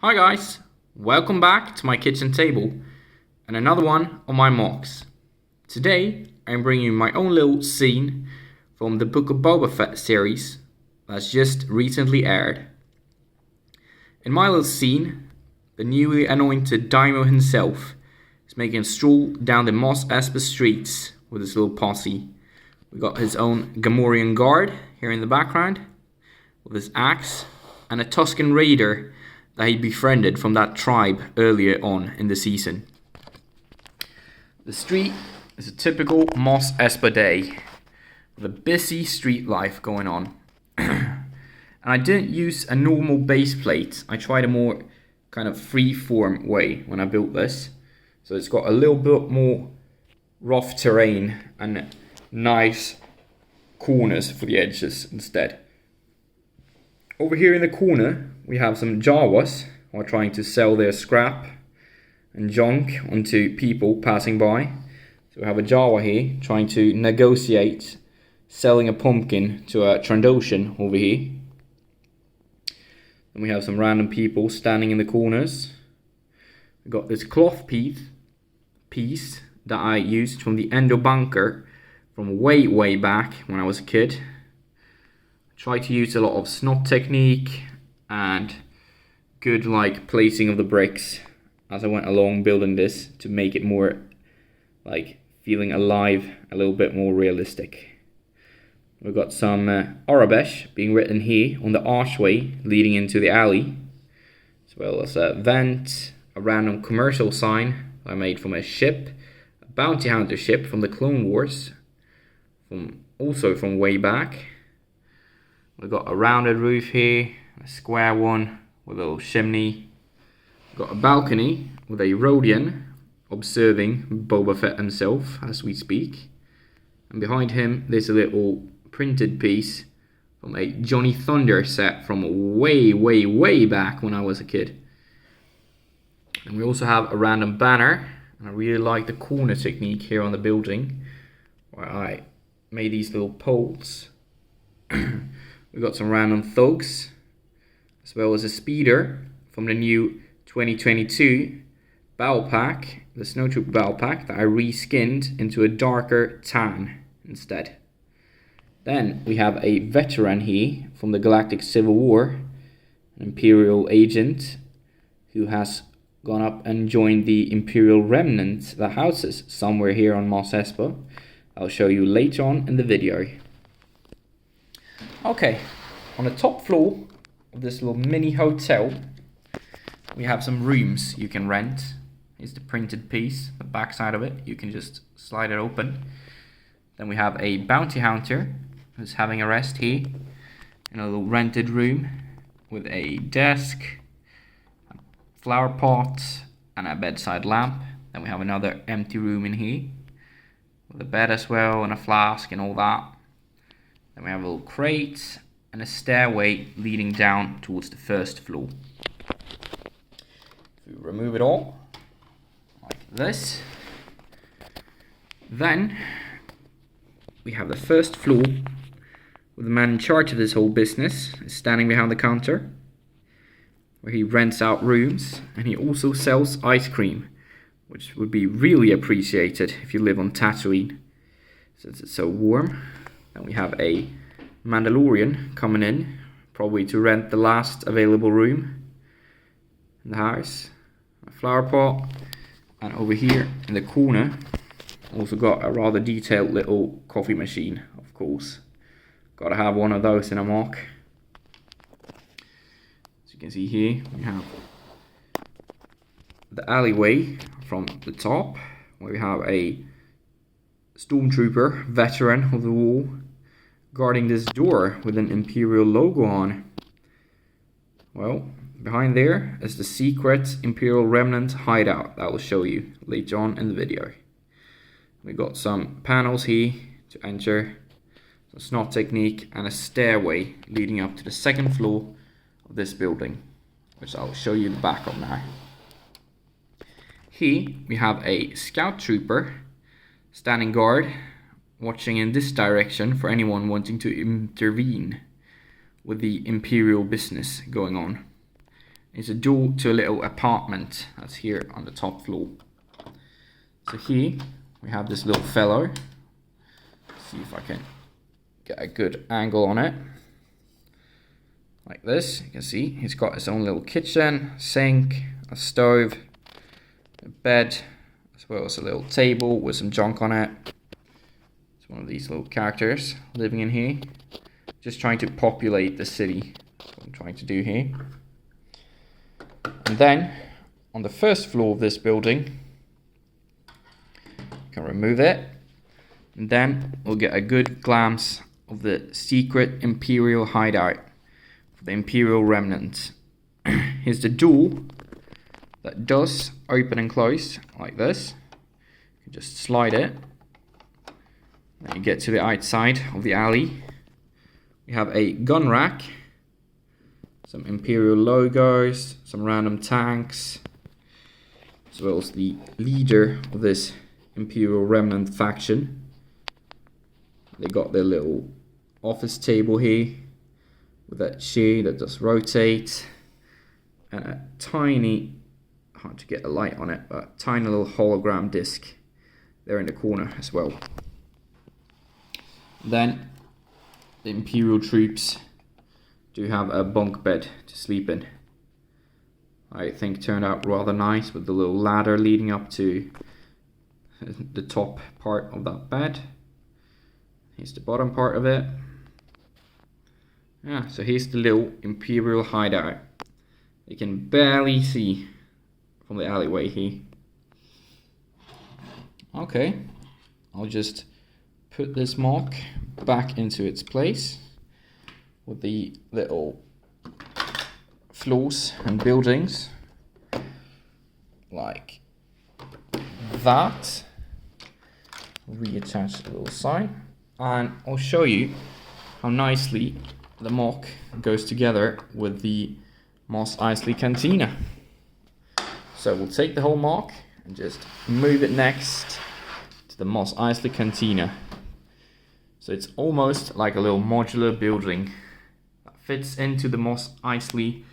Hi guys, welcome back to my kitchen table and another one of my MOCs. Today I'm bringing you my own little scene from the Book of Boba Fett series that's just recently aired. In my little scene, the newly anointed Daimyo himself is making a stroll down the Mos Espa streets with his little posse. We got his own Gamorrean guard here in the background with his axe and a Tusken raider that he befriended from that tribe earlier on in the season. The street is a typical Mos Espa day with a busy street life going on. And I didn't use a normal base plate. I tried a more kind of free-form way when I built this. So it's got a little bit more rough terrain and nice corners for the edges instead. Over here in the corner, we have some Jawas who are trying to sell their scrap and junk onto people passing by. So we have a Jawa here trying to negotiate selling a pumpkin to a Trandoshan over here. And we have some random people standing in the corners. We got this cloth piece that I used from the Endo bunker from way back when I was a kid. Try to use a lot of snot technique and good placing of the bricks as I went along building this to make it more feeling alive, a little bit more realistic. We've got some Arabesh being written here on the archway leading into the alley, as well as a vent, a random commercial sign I made from a ship, a bounty hunter ship from the Clone Wars, also from way back. We've got a rounded roof here, a square one with a little chimney. We've got a balcony with a Rodian observing Boba Fett himself as we speak. And behind him there's a little printed piece from a Johnny Thunder set from way back when I was a kid. And we also have a random banner. And I really like the corner technique here on the building, where I made these little poles. We've got some random thugs, as well as a speeder from the new 2022 battle pack, the Snowtroop battle pack that I reskinned into a darker tan instead. Then we have a veteran here from the Galactic Civil War, an Imperial agent who has gone up and joined the Imperial Remnant that houses somewhere here on Mos Espa. I'll show you later on in the video. Okay, on the top floor of this little mini hotel, we have some rooms you can rent. Here's the printed piece, the back side of it. You can just slide it open. Then we have a bounty hunter who's having a rest here in a little rented room with a desk, a flower pot, and a bedside lamp. Then we have another empty room in here with a bed as well and a flask and all that. Then we have a little crate and a stairway leading down towards the first floor. If we remove it all like this, then we have the first floor with the man in charge of this whole business is standing behind the counter, where he rents out rooms, and he also sells ice cream, which would be really appreciated if you live on Tatooine since it's so warm. And we have a Mandalorian coming in, probably to rent the last available room in the house. A flower pot, and over here in the corner also got a rather detailed little coffee machine, of course. Gotta have one of those in a MOC. As you can see here, we have the alleyway from the top, where we have a stormtrooper veteran of the wall guarding this door with an Imperial logo on. Well, behind there is the secret Imperial Remnant hideout that I will show you later on in the video. We got some panels here to enter, some snot technique, and a stairway leading up to the second floor of this building, which I'll show you the back of now. Here we have a scout trooper standing guard, watching in this direction for anyone wanting to intervene with the Imperial business going on. is a door to a little apartment that's here on the top floor. So here we have this little fellow. Let's see if I can get a good angle on it. Like this, you can see he's got his own little kitchen, sink, a stove, a bed, as well as a little table with some junk on it. It's one of these little characters living in here. Just trying to populate the city. That's what I'm trying to do here. And then, on the first floor of this building, you can remove it. And then we'll get a good glance of the secret Imperial hideout for the Imperial remnants. Here's the door that does open and close like this. You can just slide it. Then you get to the outside of the alley. We have a gun rack, some Imperial logos, some random tanks, as well as the leader of this Imperial remnant faction. They got their little office table here with that chair that does rotate, and a tiny, hard to get a light on it, but tiny little hologram disc there in the corner as well. Then the Imperial troops do have a bunk bed to sleep in. I think turned out rather nice with the little ladder leading up to the top part of that bed. Here's the bottom part of it. Yeah, so here's the little Imperial hideout. You can barely see from the alleyway here. Okay, I'll just put this MOC back into its place with the little floors and buildings like that. Reattach the little sign, and I'll show you how nicely the MOC goes together with the Mos Espa Cantina. So we'll take the whole MOC and just move it next to the Mos Espa Cantina. So it's almost like a little modular building that fits into the Mos Espa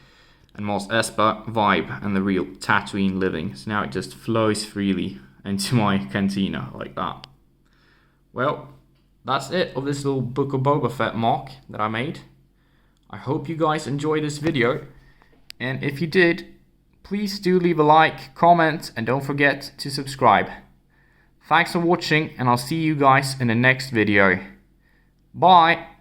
and Mos Espa vibe and the real Tatooine living. So now it just flows freely into my cantina like that. Well, that's it of this little Book of Boba Fett MOC that I made. I hope you guys enjoyed this video, and if you did, please do leave a like, comment, and don't forget to subscribe. Thanks for watching, and I'll see you guys in the next video. Bye!